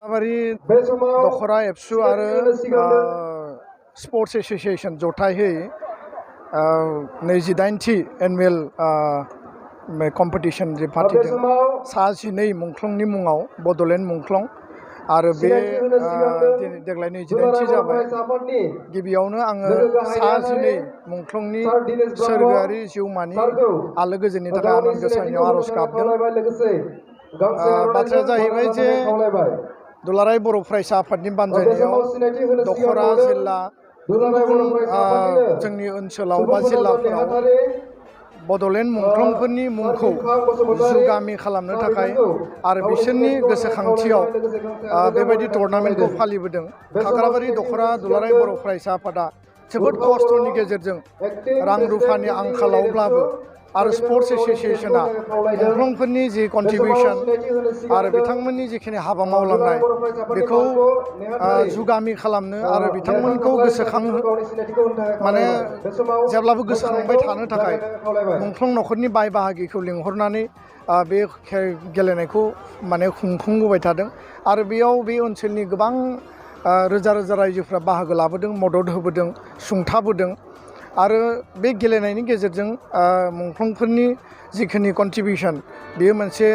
दखरा एबसु आरो sports association जथायै 28थि एनुवेल कम्पिटिशन जे फाथिदों सा 12 मुंख्लंनि मुङाव बड'लेण्ड मुंख्लं आरो बे देग्लाय 28थि जाबाय। गिबियावनो आङो सा 12 मुंख्लंनि सोरगोआरि जिउमानि आलो गोजोननि थाखाय आनान गसाइनियाव आरज गाबदों। बाथ्राया जाहैबाय जे दुलाराय बर' फरायसा आफादनि बानजायनायाव दखरा जिल्ला जोंनि ओनसोलाव बा जिल्लाफोराव बड'लेण्ड मुंख्लंफोरनि मुंखौ जुगामि खालामनो थाखाय आरो बिसोरनि गोसोखांथियाव बेबायदि टुर्नामेन्टखौ फालिबोदों। खाग्राबारि दखरा दुलाराय बर' फरायसा आफादा जोबोद खस्थ'नि गेजेरजों रां रुफानि आंखालावब्लाबो आरो स्पोर्ट्स एसोसिएशना मुंख्लंफोरनि जि कन्ट्रिबिउसन आरो बिथांमोननि जिखिनि हाबा मावलांनाय बेखौ जुगामि खालामनो आरो बिथांमोनखौ गोसोखां माने जेब्लाबो गोसोखांबाय थानो थाखाय मुंख्लं नखरनि बाय बाहागिखौ लिंहरनानै बे गेलेनायखौ माने खुंफुंबोबाय थादों आरो बेयाव बे ओनसोलनि गोबां रोजा रोजा रायजोफ्रा बाहागो लाबोदों, मदद होबोदों, सुंथाबोदों आरो बे गेलेनायनि गेजेरजों मुंख्लंफोरनि जिखिनि कन्ट्रिबिउसन बेयो मोनसे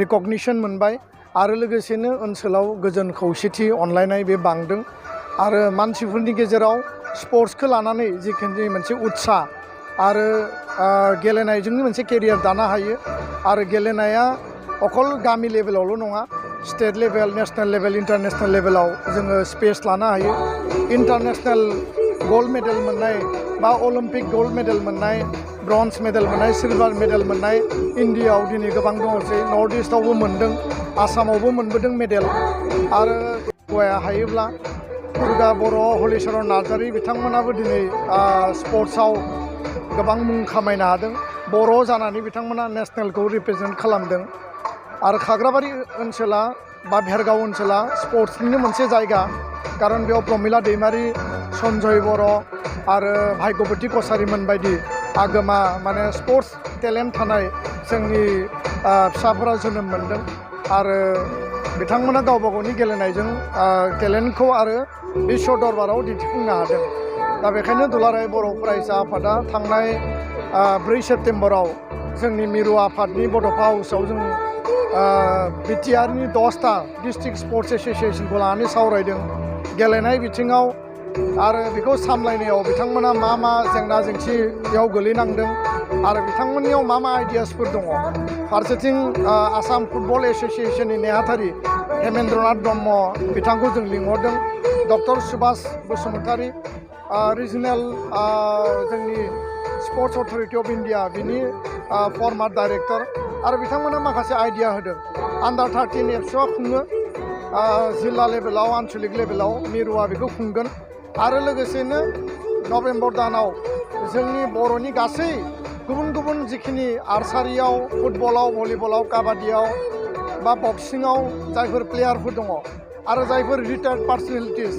रिकगनिसन मोनबाय आरो लोगोसेनो ओनसोलाव गोजोन खौसेथि अनलायनाय बे बांदों आरो मानसिफोरनि गेजेराव स्पर्ट्सखौ लानानै जिखिनि मोनसे उत्साह आरो गेलेनायजोंनो मोनसे केरियार दानो हायो आरो गेलेनाया अकल गामि लेभेलावल' नङा, state level, national level, international लेभेलाव जोङो स्पेस लानो हायो। इन्टारनेशनेल गल्ड मेडेल मोननाय बा अलिम्पिक गल्ड मेडेल मोननाय, ब्रन्ज मेडेल मोननाय, सिलभार मेडेल मोननाय इन्डियाआव दिनै गोबां दङसै। नर्थ इस्टआवबो मोनदों, आसामावबो मोनबोदों मेडेल आरो गवाया हायोब्ला दुर्गा बर', हलिचरन नार्जारी बिथांमोनाबो दिनै स्पर्ट्सआव गोबां मुं खामायनो हादों। बर' जानानै बिथांमोना नेसनेलखौ रिप्रेजेन्ट खालामदों आरो खाग्राबारि ओनसोला बा भेरगाव ओनसोला स्पर्ट्सनिनो मोनसे जायगा, खारन बेयाव प्रमिला दैमारि, सन्जय बर' आरो भाग्यबती कसारीमोन बायदि आगोमा माने स्पर्ट्स टेलेन्ट थानाय जोंनि फिसाफोरा जोनोम मोनदों आरो बिथांमोना गावबा गावनि गेलेनायजों टेलेन्टखौ आरो बिश्व दरबाराव दिन्थिफुंनो हादों। दा बेखायनो दुलाराय बर' फरायसा आफादा थांनाय 4 सेप्तेम्बराव जोंनि मिरु आफादनि बड'फा हाउसआव जों बिटिआरनि 10टा डिस्ट्रिक्ट स्पर्ट्स एसोसिएशनखौ लानानै सावरायदों। गेलेनाय बिथिङाव आरो बेखौ सामलायनायाव बिथांमोना मा जेंना जेंसियाव गोलैनांदों आरो बिथांमोननियाव मा आइडियासफोर दङ। फारसेथिं आसाम फुटबल एसोसिएशननि नेहाथारि हेमेन्द्रनाथ ब्रह्म बिथांखौ जों लिंहरदों, डक्टर सुभाष बसुमतारी रिजनेल जोंनि स्पर्ट्स अथरिटि अफ इन्डिया बिनि फर्मार डाइरेक्टर आरो बिथांमोना माखासे आइडिया होदों। आन्डार 13 एबसुआ खुङो, जिल्ला लेभेलाव, आन्चलिक लेभेलाव मिरुआ बेखौ खुंगोन आरो लोगोसेनो नभेम्बर दानाव जोंनि बर'नि गासै गुबुन गुबुन जिखिनि आर्सारियाव, फुटबलाव, भलिबलाव, काबादियाव बा बक्सिङाव जायफोर प्लेयारफोर दङ आरो जायफोर रिटायार्ड पार्सनेलिटिस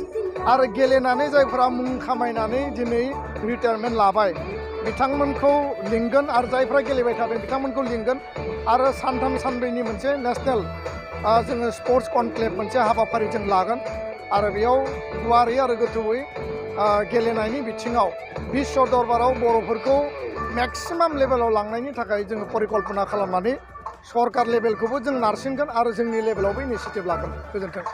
आरो गेलेनानै जायफोरा मुं खामायनानै दिनै रिटायारमेन्ट लाबाय बिथांमोनखौ लिंगोन आरो जायफ्रा गेलेबाय थादों बिथांमोनखौ लिंगोन आरो सानथाम सानब्रैनि मोनसे नेसनेल जोङो स्पर्ट्स कनक्लेभ मोनसे हाबाफारि जों लागोन आरो बेयाव गुवारै आरो गोथौयै गेलेनायनि बिथिङाव बिश्व दरबाराव बर'फोरखौ मेक्सिमाम लेभेलाव लांनायनि थाखाय जोङो परिकल्पना खालामनानै सरकार लेभेलखौबो जों नारसिनगोन आरो जोंनि लेभेलावबो इनिसिएटिभ लागोन। गोजोन्थों।